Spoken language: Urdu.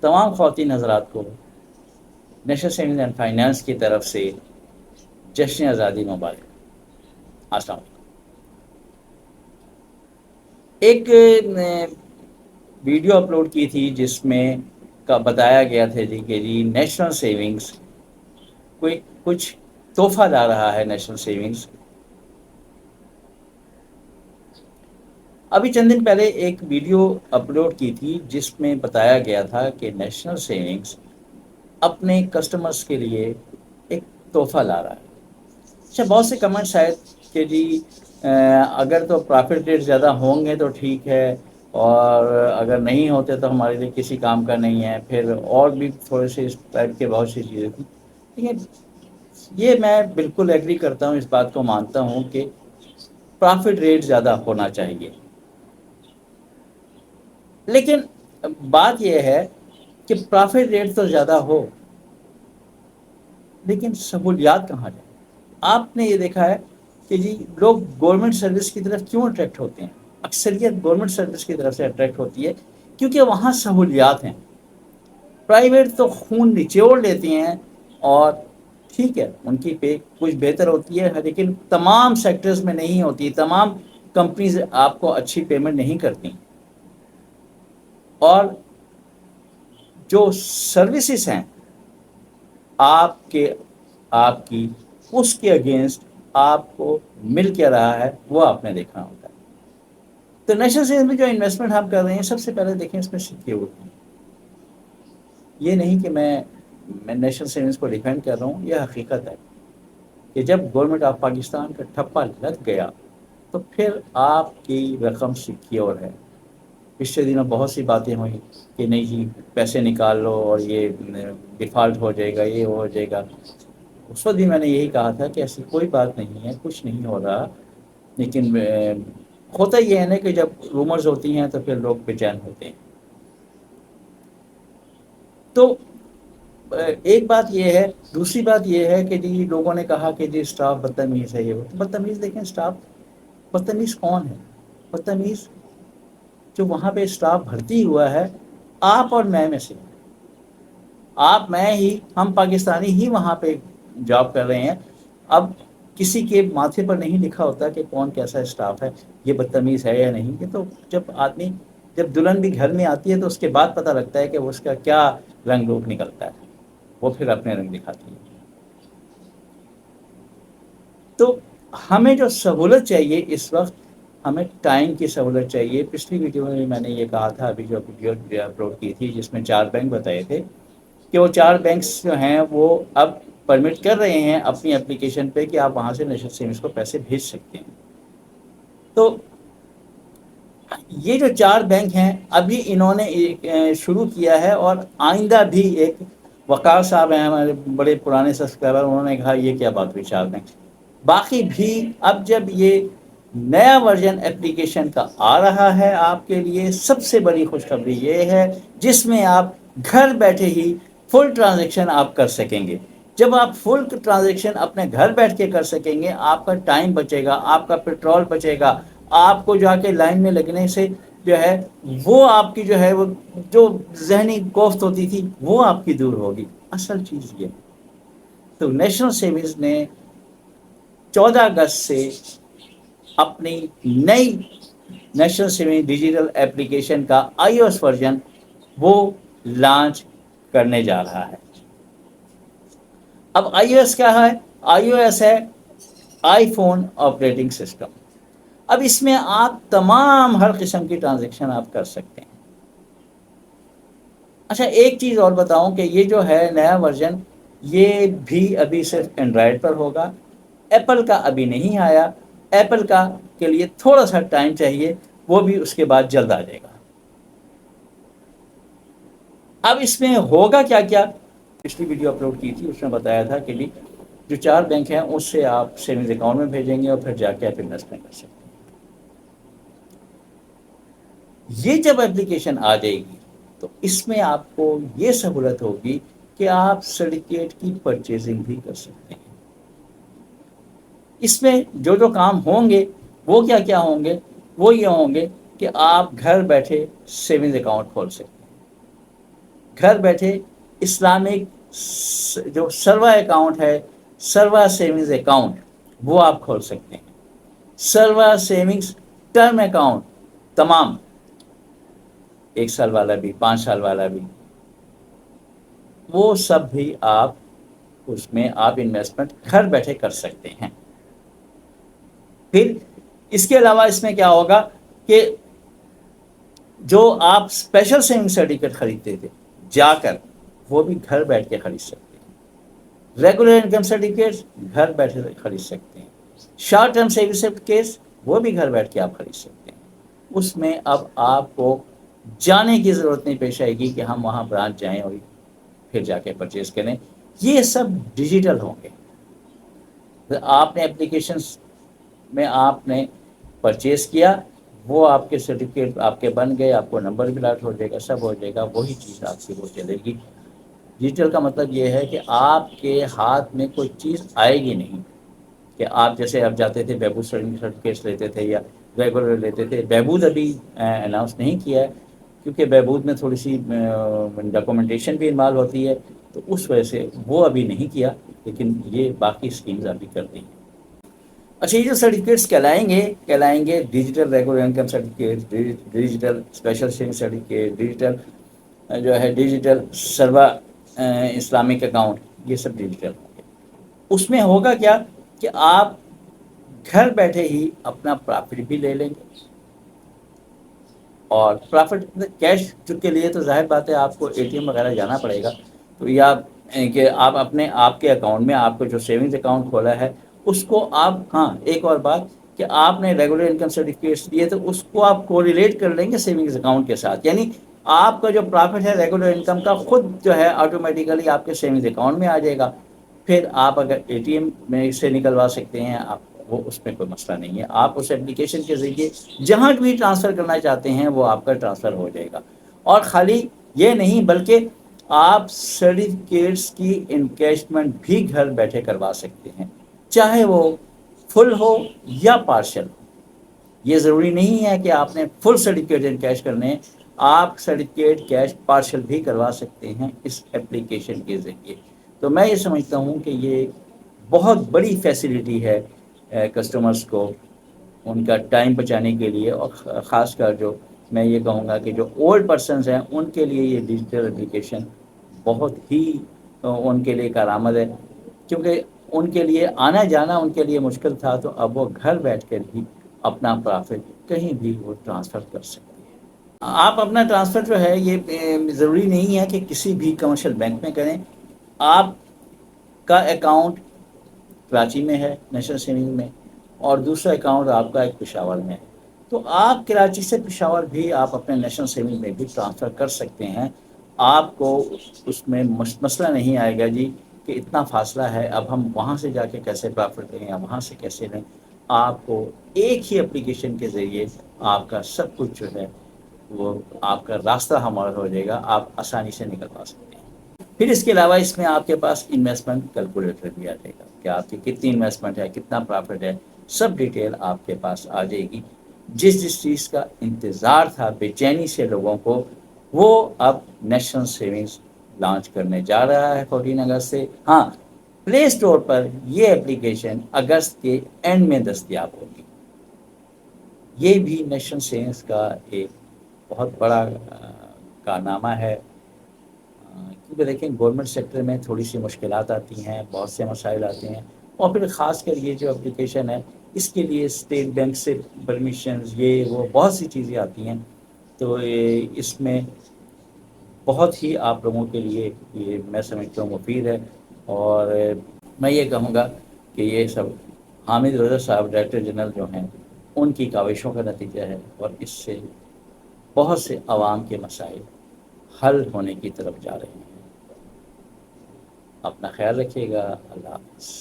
تمام خواتین حضرات کو نیشنل سیونگز اینڈ فائنانس کی طرف سے جشن آزادی مبارک۔ السلام علیکم۔ ایک ویڈیو اپلوڈ کی تھی جس میں بتایا گیا تھا کہ نیشنل سیونگز کوئی کچھ تحفہ لا رہا ہے۔ نیشنل سیونگز ابھی چند دن پہلے ایک ویڈیو اپلوڈ کی تھی جس میں بتایا گیا تھا کہ نیشنل سیونگز اپنے کسٹمرز کے لیے ایک تحفہ لا رہا ہے۔ اچھا، بہت سے کمنٹس آئے کہ اگر تو پرافٹ ریٹ زیادہ ہوں گے تو ٹھیک ہے، اور اگر نہیں ہوتے تو ہمارے لیے کسی کام کا نہیں ہے۔ پھر اور بھی تھوڑے سے اس ٹائپ کے بہت سی چیزیں تھیں، لیکن یہ میں بالکل ایگری کرتا ہوں، اس بات کو مانتا ہوں کہ پرافٹ ریٹ زیادہ ہونا چاہیے، لیکن بات یہ ہے کہ پرافٹ ریٹ تو زیادہ ہو لیکن سہولیات کہاں جائیں۔ آپ نے یہ دیکھا ہے کہ لوگ گورنمنٹ سروس کی طرف کیوں اٹریکٹ ہوتے ہیں؟ اکثریت گورنمنٹ سروس کی طرف سے اٹریکٹ ہوتی ہے کیونکہ وہاں سہولیات ہیں۔ پرائیویٹ تو خون نچوڑ لیتے ہیں، اور ٹھیک ہے ان کی پے کچھ بہتر ہوتی ہے، لیکن تمام سیکٹرز میں نہیں ہوتی، تمام کمپنیز آپ کو اچھی پیمنٹ نہیں کرتی، اور جو سروسز ہیں آپ کی اس کے اگینسٹ آپ کو مل کیا رہا ہے وہ آپ نے دیکھنا ہوتا ہے۔ تو نیشنل سیونگز میں جو انویسٹمنٹ ہم کر رہے ہیں، سب سے پہلے دیکھیں اس میں سیکیورٹی۔ یہ نہیں کہ میں نیشنل سیونگز کو ڈیفینڈ کر رہا ہوں، یہ حقیقت ہے کہ جب گورنمنٹ آف پاکستان کا ٹھپا لگ گیا تو پھر آپ کی رقم سیکیور ہے۔ پچھلے دنوں بہت سی باتیں ہوئیں کہ نہیں جی پیسے نکال لو اور یہ ڈیفالٹ ہو جائے گا، یہ ہو جائے گا۔ اس وقت بھی میں نے یہی کہا تھا کہ ایسی کوئی بات نہیں ہے، کچھ نہیں ہو رہا، لیکن ہوتا یہ ہے نا کہ جب رومرز ہوتی ہیں تو پھر لوگ بے چین ہوتے ہیں۔ تو ایک بات یہ ہے، دوسری بات یہ ہے کہ لوگوں نے کہا کہ اسٹاف بدتمیز ہے، یہ بدتمیز دیکھیں اسٹاف بدتمیز کون ہے؟ بدتمیز جو وہاں پہ اسٹاف بھرتی ہوا ہے آپ اور میں سے، آپ میں ہی، ہم پاکستانی ہی وہاں پہ جاب کر رہے ہیں۔ اب کسی کے ماتھے پر نہیں لکھا ہوتا کہ کون کیسا اسٹاف ہے، یہ بدتمیز ہے یا نہیں۔ یہ تو جب دلہن بھی گھر میں آتی ہے تو اس کے بعد پتہ لگتا ہے کہ اس کا کیا رنگ روپ نکلتا ہے، وہ پھر اپنے رنگ دکھاتی ہے۔ تو ہمیں جو سہولت چاہیے اس وقت، ہمیں ٹائم کی سہولت چاہیے۔ پچھلی ویڈیو میں نے یہ کہا تھا، ابھی جو ویڈیو اپلوڈ کی تھی جس میں 4 بینک بتائے تھے کہ وہ 4 بینکس جو ہیں وہ اب پرمٹ کر رہے ہیں اپنی اپلیکیشن پہ کہ آپ وہاں سے نیشنل سیونگز کو پیسے بھیج سکتے ہیں۔ تو یہ جو 4 بینک ہیں ابھی انہوں نے شروع کیا ہے، اور آئندہ بھی ایک وقار صاحب ہیں ہمارے بڑے پرانے سبسکرائبر، انہوں نے کہا یہ کیا بات ہوئی 4 بینک، باقی بھی اب جب یہ نیا ورژن اپلیکیشن کا آ رہا ہے آپ کے لیے، سب سے بڑی خوشخبری یہ ہے جس میں آپ گھر بیٹھے ہی فل ٹرانزیکشن آپ کر سکیں گے۔ جب آپ فل ٹرانزیکشن اپنے گھر بیٹھ کے کر سکیں گے، آپ کا ٹائم بچے گا، آپ کا پیٹرول بچے گا، آپ کو جا کے لائن میں لگنے سے جو ہے وہ آپ کی جو ہے وہ جو ذہنی کوفت ہوتی تھی وہ آپ کی دور ہوگی۔ اصل چیز یہ، تو نیشنل سیونگز نے 14 اگست سے اپنی نئی نیشنل سیونگ ڈیجیٹل اپلیکیشن کا آئی او ایس ورژن وہ لانچ کرنے جا رہا ہے۔ اب آئی او ایس کیا ہے؟ آئی او ایس ہے آئی فون آپریٹنگ سسٹم۔ اب اس میں آپ تمام ہر قسم کی ٹرانزیکشن آپ کر سکتے ہیں۔ اچھا، ایک چیز اور بتاؤں کہ یہ جو ہے نیا ورژن، یہ بھی ابھی صرف اینڈرائڈ پر ہوگا، ایپل کا ابھی نہیں آیا۔ ایپل کا کے لیے تھوڑا سا ٹائم چاہیے، وہ بھی اس کے بعد جلد آ جائے گا۔ اب اس میں ہوگا کیا کیا، پچھلی ویڈیو اپلوڈ کی تھی اس میں بتایا تھا کہ جو 4 بینک ہیں اس سے آپ سیونگز اکاؤنٹ میں بھیجیں گے اور پھر جا کے آپ انویسٹمنٹ کر سکتے ہیں۔ یہ جب اپلیکیشن آ جائے گی تو اس میں آپ کو یہ سہولت ہوگی کہ آپ سرٹیفکیٹ کی پرچیزنگ بھی کر سکتے ہیں۔ اس میں جو کام ہوں گے وہ کیا ہوں گے؟ وہ یہ ہوں گے کہ آپ گھر بیٹھے سیونگز اکاؤنٹ کھول سکتے ہیں۔ گھر بیٹھے اسلامک جو سروا اکاؤنٹ ہے، سروا سیونگز اکاؤنٹ، وہ آپ کھول سکتے ہیں. سروا سیونگز ٹرم اکاؤنٹ تمام، 1 سال والا بھی، 5 سال والا بھی، وہ سب بھی آپ اس میں آپ انویسٹمنٹ گھر بیٹھے کر سکتے ہیں. پھر اس کے علاوہ اس میں کیا ہوگا کہ جو آپ اسپیشل سیونگ سرٹیفکیٹ خریدتے تھے جا کر، وہ بھی گھر بیٹھ کے خرید سکتے ہیں. ریگولر انکم سرٹیفکیٹ گھر بیٹھے خرید سکتے ہیں. شارٹ ٹرم سیونگ سرٹیفکیٹ وہ بھی گھر بیٹھ کے آپ خرید سکتے ہیں. اس میں اب آپ کو جانے کی ضرورت نہیں پیش آئے گی کہ ہم وہاں برانچ جائیں اور پھر جا کے پرچیز کریں. یہ سب ڈیجیٹل ہوں گے. آپ نے اپلیکیشنس میں آپ نے پرچیز کیا، وہ آپ کے سرٹیفکیٹ آپ کے بن گئے، آپ کو نمبر بھی لاٹ ہو جائے گا، سب ہو جائے گا، وہی چیز آپ کی وہ چلے گی. ڈیجیٹل کا مطلب یہ ہے کہ آپ کے ہاتھ میں کوئی چیز آئے گی نہیں. کہ آپ جیسے آپ جاتے تھے بہبود سرٹیفکیٹس لیتے تھے یا ریگولر لیتے تھے. بہبود ابھی اناؤنس نہیں کیا ہے، کیونکہ بہبود میں تھوڑی سی ڈاکومنٹیشن بھی انوالو ہوتی ہے، تو اس وجہ سے وہ ابھی نہیں کیا. لیکن یہ باقی اسکیمز ابھی کر دی ہیں. اچھا، یہ جو سرٹیفکیٹس کہلائیں گے digital regular income certificate, digital special saving certificate, digital جو ہے ڈیجیٹل سروا اسلامک اکاؤنٹ، یہ سب ڈیجیٹل ہوں گے. اس میں ہوگا کیا کہ آپ گھر بیٹھے ہی اپنا پرافٹ بھی لے لیں گے. اور پرافٹ کیش کے لیے تو ظاہر بات ہے آپ کو اے ٹی ایم وغیرہ جانا پڑے گا. تو یا کہ آپ اپنے آپ کے اکاؤنٹ میں آپ کو جو سیونگز اکاؤنٹ کھولا ہے اس کو آپ، ہاں ایک اور بات کہ آپ نے ریگولر انکم سرٹیفکیٹس دیے تو اس کو آپ کو ریلیٹ کر لیں گے سیونگز اکاؤنٹ کے ساتھ. یعنی آپ کا جو پرافٹ ہے ریگولر انکم کا، خود جو ہے آٹومیٹیکلی آپ کے سیونگز اکاؤنٹ میں آ جائے گا. پھر آپ اگر اے ٹی ایم میں سے نکلوا سکتے ہیں آپ، وہ اس میں کوئی مسئلہ نہیں ہے. آپ اس اپلیکیشن کے ذریعے جہاں بھی ٹرانسفر کرنا چاہتے ہیں وہ آپ کا ٹرانسفر ہو جائے گا. اور خالی یہ نہیں بلکہ آپ سرٹیفکیٹس کی انکیشمنٹ بھی گھر بیٹھے کروا سکتے ہیں، چاہے وہ فل ہو یا پارشل ہو. یہ ضروری نہیں ہے کہ آپ نے فل سرٹیفکیٹ انکیش کرنے ہیں. آپ سرٹیفکیٹ کیش پارشل بھی کروا سکتے ہیں اس اپلیکیشن کے ذریعے. تو میں یہ سمجھتا ہوں کہ یہ بہت بڑی فیسلٹی ہے کسٹمرز کو ان کا ٹائم بچانے کے لیے. اور خاص کر جو میں یہ کہوں گا کہ جو اولڈ پرسنز ہیں ان کے لیے یہ ڈیجیٹل اپلیکیشن بہت ہی ان کے لیے کارآمد ہے. کیونکہ ان کے لیے آنا جانا ان کے لیے مشکل تھا، تو اب وہ گھر بیٹھ کر بھی اپنا پرافٹ کہیں بھی وہ ٹرانسفر کر سکتے ہیں. آپ اپنا ٹرانسفر جو ہے یہ ضروری نہیں ہے کہ کسی بھی کمرشل بینک میں کریں. آپ کا اکاؤنٹ کراچی میں ہے نیشنل سیونگ میں، اور دوسرا اکاؤنٹ آپ کا ایک پشاور میں ہے، تو آپ کراچی سے پشاور بھی آپ اپنے نیشنل سیونگ میں بھی ٹرانسفر کر سکتے ہیں. آپ کو اس میں مسئلہ نہیں آئے گا جی کہ اتنا فاصلہ ہے، اب ہم وہاں سے جا کے کیسے پرافٹ لیں یا وہاں سے کیسے لیں. آپ کو ایک ہی اپلیکیشن کے ذریعے آپ کا سب کچھ جو ہے وہ آپ کا راستہ ہموار ہو جائے گا، آپ آسانی سے نکلوا سکتے ہیں. پھر اس کے علاوہ اس میں آپ کے پاس انویسٹمنٹ کیلکولیٹر بھی آ جائے گا کہ آپ کی کتنی انویسٹمنٹ ہے، کتنا پرافٹ ہے، سب ڈیٹیل آپ کے پاس آ جائے گی. جس چیز کا انتظار تھا بے چینی سے لوگوں کو، وہ اب نیشنل سیونگز لانچ کرنے جا رہا ہے 14 اگست سے. ہاں، پلے اسٹور پر یہ اپلیکیشن اگست کے اینڈ میں دستیاب ہوگی. یہ بھی نیشنل سیونگز کا ایک بہت بڑا کارنامہ ہے. کیونکہ دیکھیں گورنمنٹ سیکٹر میں تھوڑی سی مشکلات آتی ہیں، بہت سے مسائل آتے ہیں، اور پھر خاص کر یہ جو اپلیکیشن ہے اس کے لیے اسٹیٹ بینک سے پرمیشنز، یہ وہ بہت سی چیزیں آتی ہیں. تو اس میں بہت ہی آپ لوگوں کے لیے یہ میں سمجھتا ہوں مفید ہے. اور میں یہ کہوں گا کہ یہ سب حامد رضا صاحب ڈائریکٹر جنرل جو ہیں ان کی کاوشوں کا نتیجہ ہے، اور اس سے بہت سے عوام کے مسائل حل ہونے کی طرف جا رہے ہیں. اپنا خیال رکھیے گا. اللہ حافظ.